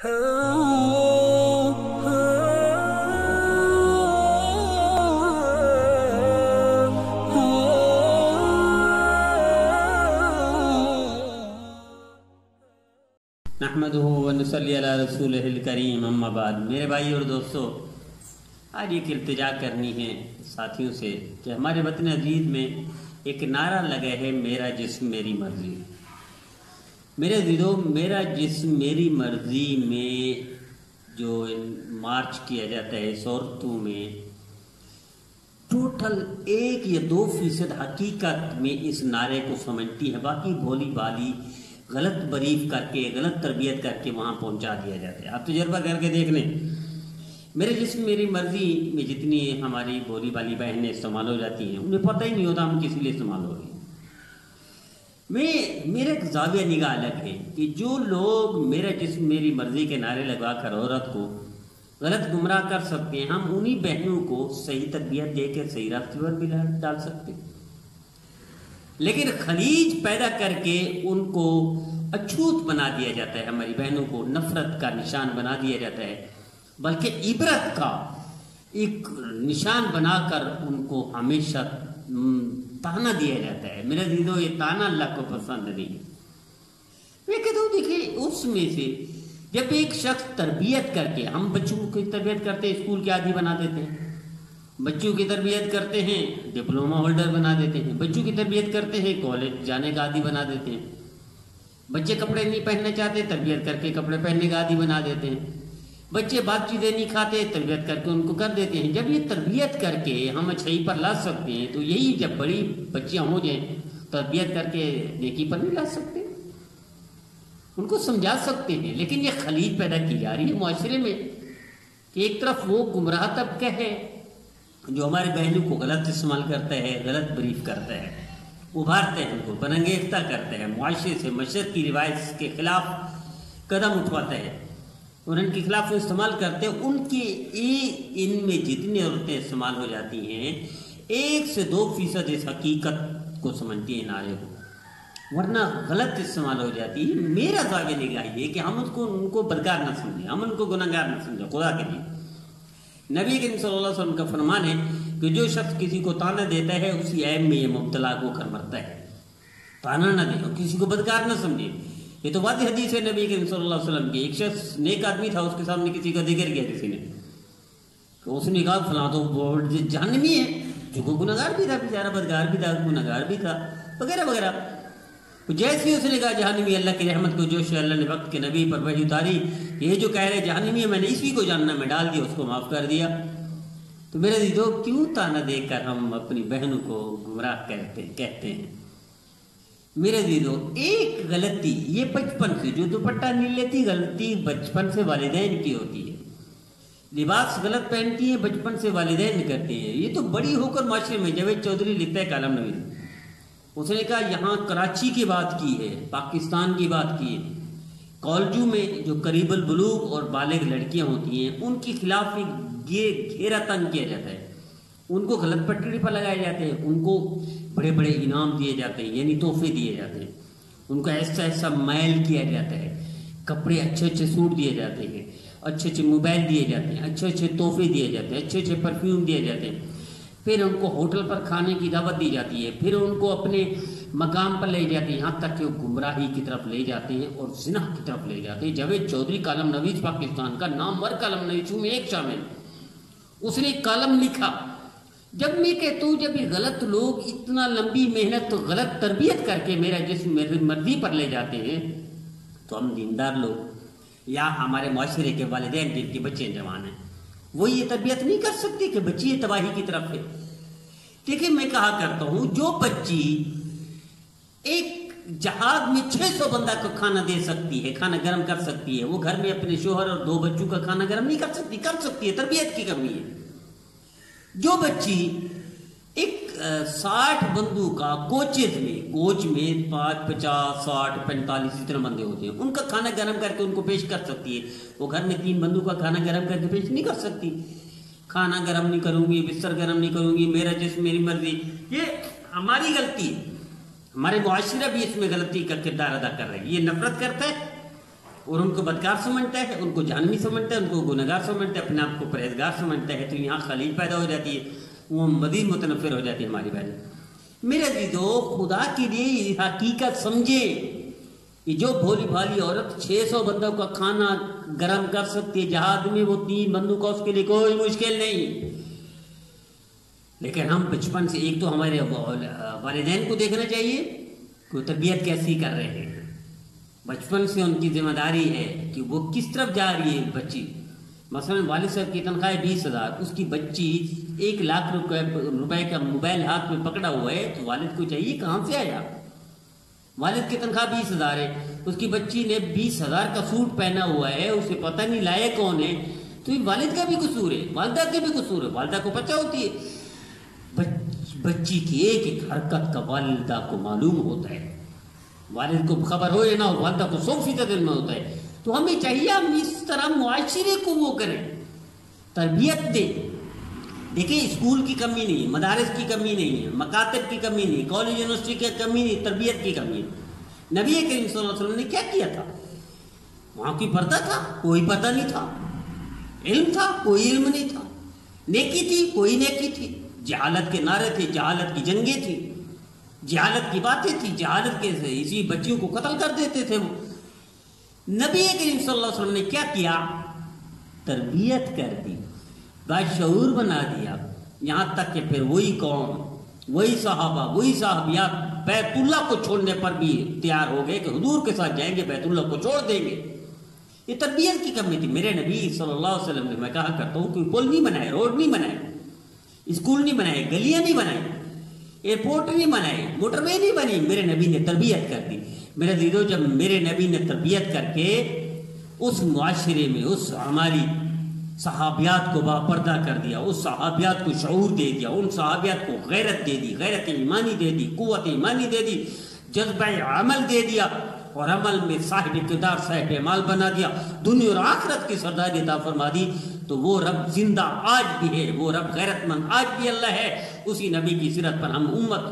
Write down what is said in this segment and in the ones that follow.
نحمدہ و نصلی علی رسولہ الکریم، اما بعد۔ میرے بھائی اور دوستو، آج ایک التجا کرنی ہے ساتھیوں سے کہ ہمارے وطن عزیز میں ایک نعرہ لگا ہے، میرا جسم میری مرضی۔ میرے عزیزو، میرا جسم میری مرضی میں جو مارچ کیا جاتا ہے صورتوں میں، ٹوٹل 1 یا 2% حقیقت میں اس نعرے کو سمجھتی ہے، باقی بھولی بالی غلط بریف کر کے، غلط تربیت کر کے وہاں پہنچا دیا جاتا ہے۔ آپ تجربہ کر کے دیکھ لیں، میرے جسم میری مرضی میں جتنی ہماری بھولی بالی بہنیں استعمال ہو جاتی ہیں، انہیں پتہ ہی نہیں ہوتا ہم کس لیے استعمال ہو رہی ہیں۔ میرا ایک زاویہ نگاہ الگ ہے کہ جو لوگ میرا جسم میری مرضی کے نعرے لگا کر عورت کو غلط گمراہ کر سکتے ہیں، ہم انہی بہنوں کو صحیح تربیت دے کے صحیح راستے پر بھی ڈال سکتے ہیں، لیکن خلیج پیدا کر کے ان کو اچھوت بنا دیا جاتا ہے، ہماری بہنوں کو نفرت کا نشان بنا دیا جاتا ہے، بلکہ عبرت کا ایک نشان بنا کر ان کو ہمیشہ تانا دیا جاتا ہے۔ میرے عزیزو، یہ تانا اللہ کو پسند نہیں ہے۔ میں کہتا ہوں، دیکھیں، اس میں سے جب ایک شخص تربیت کر کے، ہم بچوں کی تربیت کرتے ہیں، اسکول کے عادی بنا دیتے ہیں، بچوں کی تربیت کرتے ہیں، ڈپلوما ہولڈر بنا دیتے ہیں، بچوں کی تربیت کرتے ہیں، کالج جانے کا عادی بنا دیتے ہیں، بچے کپڑے نہیں پہننا چاہتے، تربیت کر کے کپڑے پہننے کا عادی بنا دیتے ہیں، بچے بات چیزیں نہیں کھاتے، تربیت کر کے ان کو کر دیتے ہیں۔ جب یہ تربیت کر کے ہم اچھائی پر لا سکتے ہیں، تو یہی جب بڑی بچیاں ہو جائیں، تربیت کر کے نیکی پر نہیں لا سکتے، ان کو سمجھا سکتے ہیں، لیکن یہ خلیج پیدا کی جا رہی ہے معاشرے میں کہ ایک طرف وہ گمراہ طبقہ ہے جو ہمارے بہنوں کو غلط استعمال کرتا ہے، غلط بریف کرتا ہے، ابھارتے ہیں، ان کو برانگیختہ کرتا ہے، معاشرے سے مشرق کی روایت کے خلاف قدم اٹھواتا ہے اور ان کے خلاف استعمال کرتے ہیں۔ ان میں جتنی عورتیں استعمال ہو جاتی ہیں، 1 سے 2% اس حقیقت کو سمجھتی ہیں نعرے کو، ورنہ غلط استعمال ہو جاتی ہے۔ میرا زاویہ نگاہ یہ کہ ہم ان کو بدکار نہ سمجھیں، ہم ان کو گناہگار نہ سمجھیں، خدا کے لیے۔ نبی کریم صلی اللہ علیہ وسلم کا فرمان ہے کہ جو شخص کسی کو تانا دیتا ہے، اسی عیب میں یہ مبتلا ہو کر مرتا ہے۔ تانا نہ دے اور کسی کو بدکار نہ سمجھے، یہ تو واضح حدیث ہے نبی کریم صلی اللہ علیہ وسلم کی۔ ایک شخص نیک آدمی تھا، اس کے سامنے کسی کا ذکر کیا کسی نے، تو اس نے کہا فلاں تو جہنمی ہے، جو کو گناہگار بھی تھا، بیچارہ بدکار بھی تھا، گناہگار بھی تھا، وغیرہ وغیرہ۔ جیسے ہی اس نے کہا جہنمی، اللہ کی رحمت کو جوش ہے، اللہ نے وقت کے نبی پر وحی اتاری، یہ جو کہہ رہے جہنمی ہے، میں نے اسی کو جاننا میں ڈال دیا، اس کو معاف کر دیا۔ تو میرے عزیزو، کیوں تانا دے کر ہم اپنی بہنوں کو گمراہ کہتے ہیں؟ میرے عزیزو، ایک غلطی یہ بچپن سے، جو دوپٹہ نہیں لیتی، غلطی بچپن سے والدین کی ہوتی ہے، لباس غلط پہنتی ہیں، بچپن سے والدین کرتے ہیں۔ یہ تو بڑی ہو کر معاشرے میں، جاوید چودھری لکھتا ہے کالم نویس، اس نے کہا یہاں کراچی کی بات کی ہے، پاکستان کی بات کی ہے، کالجوں میں جو قریب البلوغ اور بالغ لڑکیاں ہوتی ہیں، ان کے خلاف ایک گھیرا تنگ کیا جاتا ہے، ان کو غلط پٹڑی پر لگائے جاتے ہیں، ان کو بڑے بڑے انعام دیے جاتے ہیں، یعنی تحفے دیے جاتے ہیں، ان کو ایسا ایسا مائل کیا جاتا ہے، کپڑے اچھے اچھے سوٹ دیے جاتے ہیں، اچھے اچھے موبائل دیے جاتے ہیں، اچھے اچھے تحفے دیے جاتے ہیں، اچھے اچھے پرفیوم دیے جاتے ہیں، پھر ان کو ہوٹل پر کھانے کی دعوت دی جاتی ہے، پھر ان کو اپنے مقام پر لے جاتے ہیں، یہاں تک کہ وہ گمراہی کی طرف لے جاتے ہیں اور زنا کی طرف لے جاتے ہیں۔ جاوید چودھری کالم نویس پاکستان کا نامور کالم نویسوں میں ایک شامل، اس نے ایک کالم لکھا۔ جب میں کہتا ہوں، جب یہ غلط لوگ اتنا لمبی محنت غلط تربیت کر کے میرا جسم میری مرضی پر لے جاتے ہیں، تو ہم دیندار لوگ یا ہمارے معاشرے کے والدین جن کے بچے جوان ہیں، وہ یہ تربیت نہیں کر سکتے کہ بچی یہ تباہی کی طرف ہے۔ دیکھیں، میں کہا کرتا ہوں، جو بچی ایک جہاد میں 600 بندہ کو کھانا دے سکتی ہے، کھانا گرم کر سکتی ہے، وہ گھر میں اپنے شوہر اور 2 بچوں کا کھانا گرم نہیں کر سکتی ہے، تربیت کی کمی ہے۔ جو بچی ایک 60 بندوں کا کوچ میں 50 60 45 اتنے بندے ہوتے ہیں، ان کا کھانا گرم کر کے ان کو پیش کر سکتی ہے، وہ گھر میں 3 بندوں کا کھانا گرم کر کے پیش نہیں کر سکتی۔ کھانا گرم نہیں کروں گی، بستر گرم نہیں کروں گی، میرا جسم میری مرضی، یہ ہماری غلطی ہے۔ ہمارے معاشرہ بھی اس میں غلطی کا کردار ادا کر رہے ہیں، یہ نفرت کرتا ہے اور ان کو بدکار سمجھتا ہے، ان کو جہنمی سمجھتا ہے، ان کو گنہگار سمجھتا ہے، اپنے آپ کو پرہیزگار سمجھتا ہے، تو یہاں خلیج پیدا ہو جاتی ہے، وہ مزید متنفر ہو جاتی ہے ہماری بہن۔ میرے عزیزو، خدا کے لیے یہ حقیقت سمجھے، یہ جو بھولی بھالی عورت 600 بندوں کا کھانا گرم کر سکتی ہے جہاد میں، وہ 3 بندوں کا اس کے لیے کوئی مشکل نہیں۔ لیکن ہم بچپن سے، ایک تو ہمارے والدین کو دیکھنا چاہیے کہ وہ تربیت کیسی کر رہے ہیں، بچپن سے ان کی ذمہ داری ہے کہ وہ کس طرف جا رہی ہے بچی۔ مثلا والد صاحب کی تنخواہ 20,000، اس کی بچی 1,00,000 روپے کا موبائل ہاتھ میں پکڑا ہوا ہے، تو والد کو چاہیے کہاں سے آیا؟ والد کی تنخواہ 20,000 ہے، اس کی بچی نے 20,000 کا سوٹ پہنا ہوا ہے، اسے پتہ نہیں لائے کون ہے، تو یہ والد کا بھی قصور ہے، والدہ کا بھی قصور ہے، والدہ کو پتہ ہوتی ہے بچی کی ایک ایک حرکت کا والدہ کو معلوم ہوتا ہے، والد کو خبر ہو یا نہ ہو، والدہ کو 100% علم ہوتا ہے۔ تو ہمیں چاہیے ہم اس طرح معاشرے کو وہ کریں، تربیت دیں۔ دیکھیں، اسکول کی کمی نہیں، مدارس کی کمی نہیں ہے، مکاتب کی کمی نہیں، کالج یونیورسٹی کی کمی نہیں، تربیت کی کمی ہے۔ نبی کریم صلی اللہ علیہ وسلم نے کیا کیا تھا؟ وہاں کوئی پردہ تھا؟ کوئی پردہ نہیں تھا۔ علم تھا؟ کوئی علم نہیں تھا۔ نیکی تھی؟ کوئی نیکی تھی۔ جہالت کے نعرے تھے، جہالت کی جنگیں تھیں، جہالت کی باتیں تھی، جہالت کے اسی بچیوں کو قتل کر دیتے تھے وہ۔ نبی کریم صلی اللہ علیہ وسلم نے کیا کیا؟ تربیت کر دی، باشعور بنا دیا، یہاں تک کہ پھر وہی قوم، وہی صحابہ، وہی صحابیات بیت اللہ کو چھوڑنے پر بھی تیار ہو گئے کہ حضور کے ساتھ جائیں گے، بیت اللہ کو چھوڑ دیں گے۔ یہ تربیت کی کمی تھی۔ میرے نبی صلی اللہ علیہ وسلم نے، میں کہا کرتا ہوں، کوئی پل نہیں بنائے، روڈ نہیں بنائے، اسکول نہیں بنائے، گلیاں نہیں بنائی، ایئرپورٹ نہیں بنائے، موٹر وے نہیں بنی، میرے نبی نے تربیت کر دی۔ میرے عزیزو، جب میرے نبی نے تربیت کر کے اس معاشرے میں اس ہماری صحابیات کو باپردہ کر دیا، اس صحابیات کو شعور دے دیا، ان صحابیات کو غیرت دے دی، غیرت ایمانی دے دی، قوت ایمانی دے دی، جذبہ عمل دے دیا، اور عمل میں صاحب اقتدار، صاحب اعمال بنا دیا، دنیا اور آخرت کی سرداری عطا فرما دی، تو وہ رب زندہ آج بھی ہے، وہ رب غیرت مند آج بھی اللہ ہے۔ اسی نبی کی سیرت پر ہم امت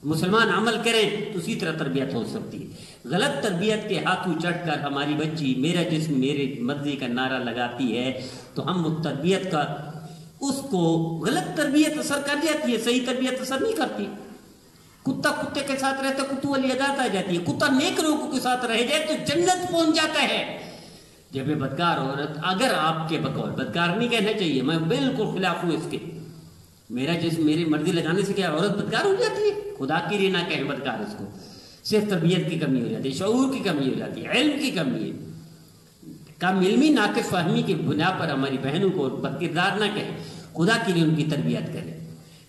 مسلمان عمل کریں تو اسی طرح تربیت ہو سکتی ہے۔ غلط تربیت کے ہاتھوں چڑھ کر ہماری بچی میرا جسم میرے مرضی کا نعرہ لگاتی ہے، تو ہم اس تربیت کا، اس کو غلط تربیت اثر کر جاتی ہے، صحیح تربیت اثر نہیں کرتی۔ کتا کتے کے ساتھ رہتا ہے، کتوں والی عادت آ جاتی ہے، کتا نیک لوگوں کے ساتھ رہ جائے تو جنت پہنچ جاتا ہے۔ جب یہ بدکار عورت، اگر آپ کے بقول بدکار نہیں کہنا چاہیے، میں بالکل خلاف ہوں اس کے، میرا جسم میری مرضی لگانے سے کیا عورت بدکار ہو جاتی ہے؟ خدا کے لیے نہ کہیں بدکار اس کو، صرف تربیت کی کمی ہو جاتی ہے، شعور کی کمی ہو جاتی ہے، علم کی کمی ہے، کم علمی، ناقص فہمی کی بنا پر ہماری بہنوں کو بدکردار نہ کہیں، خدا کے لیے ان کی تربیت کریں۔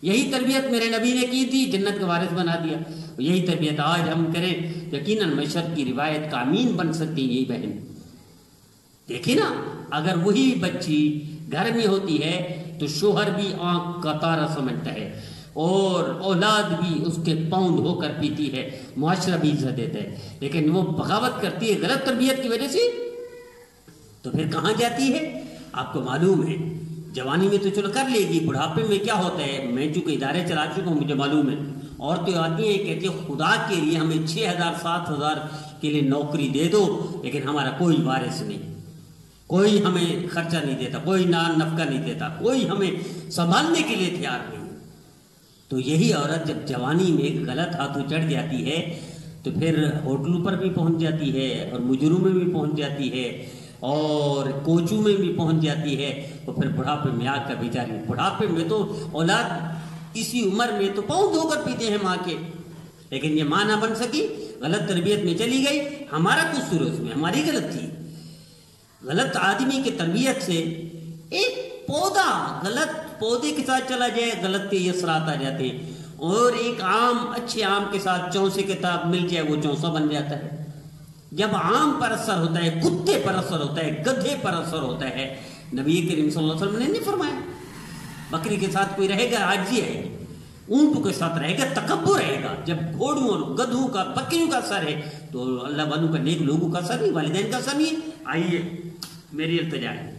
یہی تربیت میرے نبی نے کی تھی، جنت کا وارث بنا دیا، یہی تربیت آج ہم کریں، یقیناً مشرق کی روایت کا امین بن سکتی ہے یہی بہن۔ دیکھیں نا، اگر وہی بچی گھر میں ہوتی ہے تو شوہر بھی آنکھ کا تارا سمجھتا ہے، اور اولاد بھی اس کے پاؤنڈ ہو کر پیتی ہے، معاشرہ بھی عزت دیتا ہے، لیکن وہ بغاوت کرتی ہے غلط تربیت کی وجہ سے، تو پھر کہاں جاتی ہے؟ آپ کو معلوم ہے، جوانی میں تو چلو کر لے گی، بڑھاپے میں کیا ہوتا ہے؟ میں چونکہ ادارے چلا چکا ہوں، مجھے معلوم ہے، عورتیں آتی ہیں کہتی ہیں خدا کے لیے ہمیں 6,000 7,000 کے لیے نوکری دے دو، لیکن ہمارا کوئی وارث نہیں، کوئی ہمیں خرچہ نہیں دیتا، کوئی نان نفقہ نہیں دیتا، کوئی ہمیں سنبھالنے کے لیے تیار نہیں۔ تو یہی عورت جب جوانی میں غلط ہاتھوں چڑھ جاتی ہے تو پھر ہوٹلوں پر بھی پہنچ جاتی ہے، اور مجروں میں بھی پہنچ جاتی ہے، اور کوچوں میں بھی پہنچ جاتی ہے، اور پھر بڑھاپے میں آ کر بیچاری، بڑھاپے میں تو اولاد اسی عمر میں تو پاؤں دھو کر پیتے ہیں ماں کے، لیکن یہ ماں نہ بن سکی، غلط تربیت میں چلی گئی، ہمارا قصور ہے اس میں، ہماری غلط تھی۔ غلط آدمی کی تربیت سے ایک پودا غلط پودے کے ساتھ چلا جائے، غلط کے اثرات آ جاتے ہیں، اور ایک آم اچھے آم کے ساتھ چونسے کے ساتھ مل جائے وہ چونسا بن جاتا ہے۔ جب آم پر اثر ہوتا ہے، کتے پر اثر ہوتا ہے، گدھے پر اثر ہوتا ہے، نبی کریم صلی اللہ علیہ وسلم نے نہیں فرمایا بکری کے ساتھ کوئی رہے گا عاجزی ہے، اونٹوں کے ساتھ رہے گا تکبر رہے گا، جب گھوڑوں اور گدھوں کا بکریوں کا اثر ہے تو اللہ والوں کا، نیک لوگوں کا اثر نہیں، والدین کا اثر نہیں ہے۔ آئیے میری التجا ہے،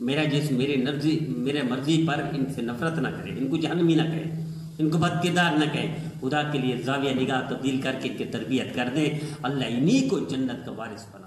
میرا جسم میرے مرضی پر ان سے نفرت نہ کرے، ان کو جہنمی نہ کرے، ان کو بدکردار نہ کہیں، خدا کے لیے زاویہ نگاہ تبدیل کر کے ان کی تربیت کر دیں، اللہ انہی کو جنت کا وارث بنا۔